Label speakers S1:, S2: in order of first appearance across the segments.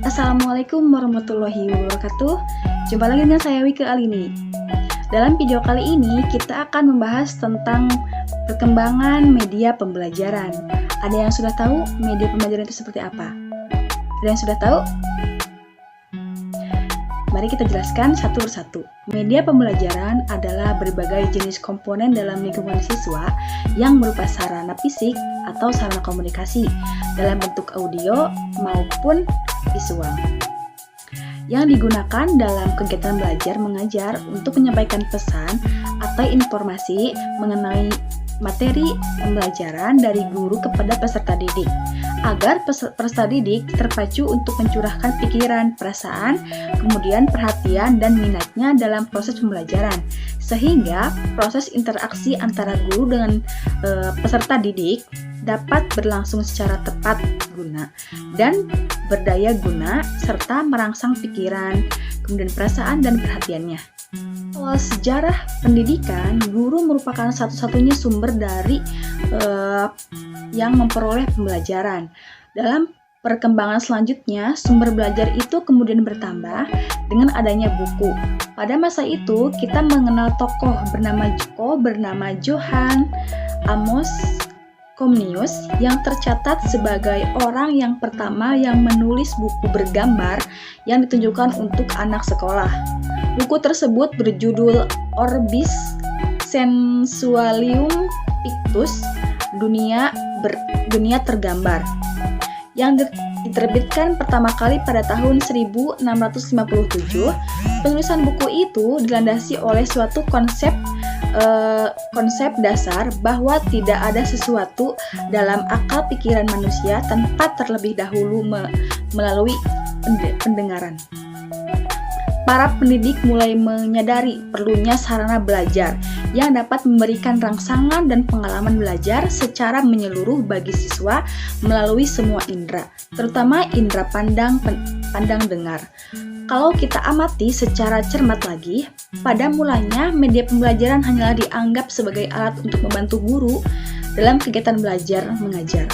S1: Assalamualaikum warahmatullahi wabarakatuh. Jumpa lagi dengan saya Wike Alini. Dalam video kali ini kita akan membahas tentang perkembangan media pembelajaran. Ada yang sudah tahu media pembelajaran itu seperti apa? Ada yang sudah tahu? Mari kita jelaskan satu persatu. Media pembelajaran adalah berbagai jenis komponen dalam lingkungan siswa yang berupa sarana fisik atau sarana komunikasi dalam bentuk audio maupun visual yang digunakan dalam kegiatan belajar mengajar untuk menyampaikan pesan atau informasi mengenai materi pembelajaran dari guru kepada peserta didik agar peserta didik terpacu untuk mencurahkan pikiran, perasaan, kemudian perhatian dan minatnya dalam proses pembelajaran sehingga proses interaksi antara guru dengan peserta didik dapat berlangsung secara tepat guna dan berdaya guna serta merangsang pikiran, kemudian perasaan dan perhatiannya. Awal sejarah pendidikan, guru merupakan satu-satunya sumber dari yang memperoleh pembelajaran. Dalam perkembangan selanjutnya, sumber belajar itu kemudian bertambah dengan adanya buku. Pada masa itu, kita mengenal tokoh bernama Johann Amos Comenius yang tercatat sebagai orang yang pertama yang menulis buku bergambar yang ditunjukkan untuk anak sekolah. Buku tersebut berjudul Orbis Sensualium Pictus, dunia tergambar, yang diterbitkan pertama kali pada tahun 1657. Penulisan buku itu dilandasi oleh suatu konsep dasar bahwa tidak ada sesuatu dalam akal pikiran manusia tanpa terlebih dahulu melalui pendengaran. Para pendidik mulai menyadari perlunya sarana belajar yang dapat memberikan rangsangan dan pengalaman belajar secara menyeluruh bagi siswa melalui semua indera, terutama indera pandang dengar. Kalau kita amati secara cermat lagi, pada mulanya media pembelajaran hanyalah dianggap sebagai alat untuk membantu guru dalam kegiatan belajar mengajar.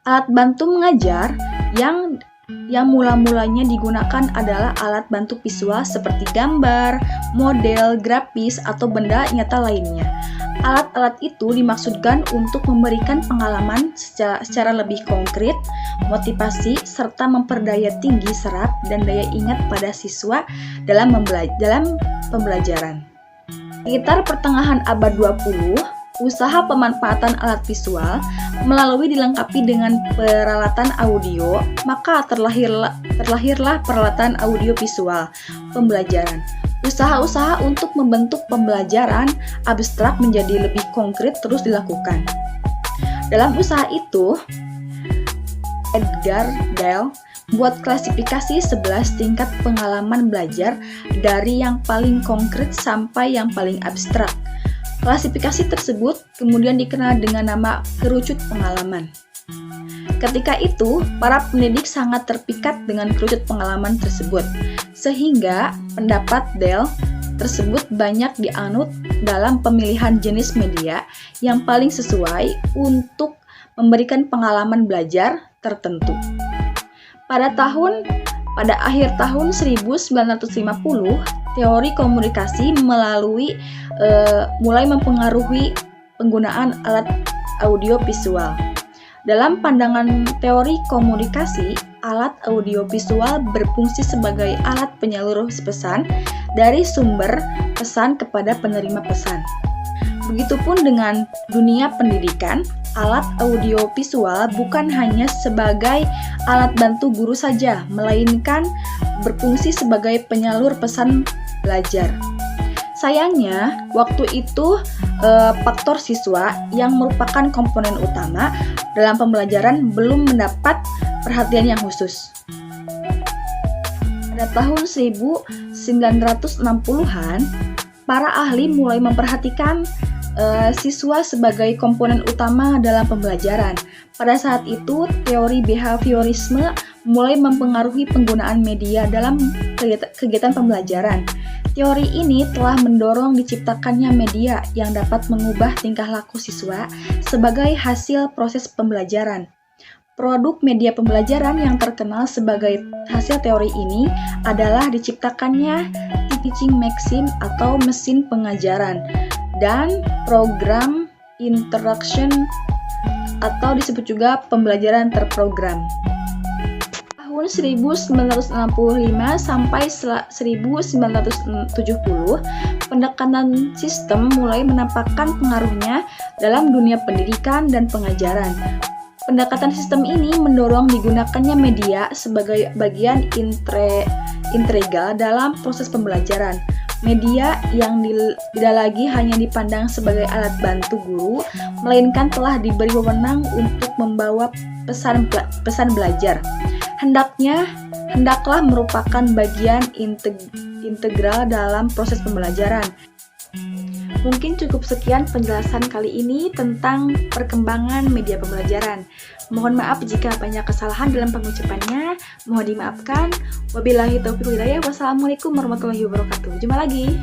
S1: Alat bantu mengajar yang mula-mulanya digunakan adalah alat bantu visual seperti gambar, model, grafis, atau benda nyata lainnya. Alat-alat itu dimaksudkan untuk memberikan pengalaman secara lebih konkret, motivasi, serta memperdaya tinggi serap dan daya ingat pada siswa dalam pembelajaran. Sekitar pertengahan abad 20, usaha pemanfaatan alat visual melalui dilengkapi dengan peralatan audio, maka terlahirlah peralatan audio visual pembelajaran. Usaha-usaha untuk membentuk pembelajaran abstrak menjadi lebih konkret terus dilakukan. Dalam usaha itu, Edgar Dale buat klasifikasi 11 tingkat pengalaman belajar dari yang paling konkret sampai yang paling abstrak. Klasifikasi tersebut kemudian dikenal dengan nama kerucut pengalaman. Ketika itu, para pendidik sangat terpikat dengan kerucut pengalaman tersebut, sehingga pendapat Dale tersebut banyak dianut dalam pemilihan jenis media yang paling sesuai untuk memberikan pengalaman belajar tertentu. Pada akhir tahun 1950, teori komunikasi mulai mempengaruhi penggunaan alat audio visual. Dalam pandangan teori komunikasi, alat audio visual berfungsi sebagai alat penyalur pesan dari sumber pesan kepada penerima pesan. Begitupun dengan dunia pendidikan, alat audio visual bukan hanya sebagai alat bantu guru saja, melainkan berfungsi sebagai penyalur pesan belajar. Sayangnya, waktu itu faktor siswa yang merupakan komponen utama dalam pembelajaran belum mendapat perhatian yang khusus. Pada tahun 1960-an, para ahli mulai memperhatikan siswa sebagai komponen utama dalam pembelajaran. Pada saat itu, teori behaviorisme mulai mempengaruhi penggunaan media dalam kegiatan pembelajaran. Teori ini telah mendorong diciptakannya media yang dapat mengubah tingkah laku siswa sebagai hasil proses pembelajaran. Produk media pembelajaran yang terkenal sebagai hasil teori ini adalah diciptakannya teaching machine atau mesin pengajaran dan program interaction atau disebut juga pembelajaran terprogram. Tahun 1965 sampai 1970, pendekatan sistem mulai menampakkan pengaruhnya dalam dunia pendidikan dan pengajaran. Pendekatan sistem ini mendorong digunakannya media sebagai bagian integral dalam proses pembelajaran. Media yang tidak lagi hanya dipandang sebagai alat bantu guru, melainkan telah diberi wewenang untuk membawa pesan belajar. Hendaklah merupakan bagian integral dalam proses pembelajaran. Mungkin cukup sekian penjelasan kali ini tentang perkembangan media pembelajaran. Mohon maaf jika banyak kesalahan dalam pengucapannya, mohon dimaafkan. Wabillahi taufiq wal hidayah. Wassalamualaikum warahmatullahi wabarakatuh. Jumpa lagi.